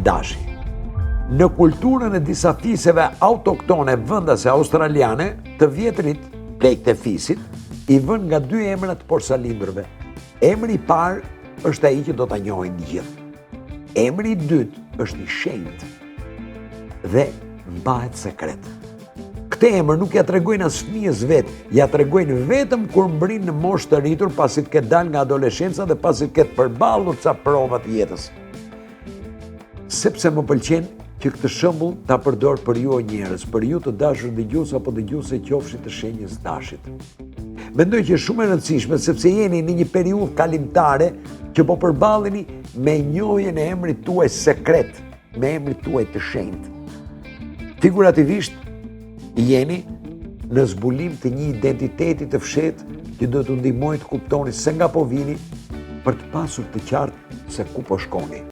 dashi. Në kulturën e disa fiseve autoktone vëndase australiane, të vjetrit plejk të fisit, i vën nga 2 emrat porsalindrëve. Emri i parë është ai që do ta njohin gjithë. Emri i dytë është i shenjtë dhe mbahet sekret. Këtë emër nuk ja tregojnë as fëmijës vet, ja tregojnë vetëm kur mbrin në moshë të rritur, pasi të ketë dalë nga adoleshenca dhe pasi të ketë përballur ca prova të jetës. Sepse më pëlqen që këtë shembull ta përdor për ju o njerëz, për ju të dashur dëgjues apo dëgjuese qofshit të shenjës dashit. Mendoj që është shumë e rëndësishme sepse jeni në një periudhë kalimtare që po përballeni me njohjen e emrit tuaj sekret, me emrin tuaj të shenjtë. Figurativisht jeni në zbulim të një identiteti të fshehtë që do t'u ndihmojë të kuptoni se nga po vini për të pasur të qartë se ku po shkoni.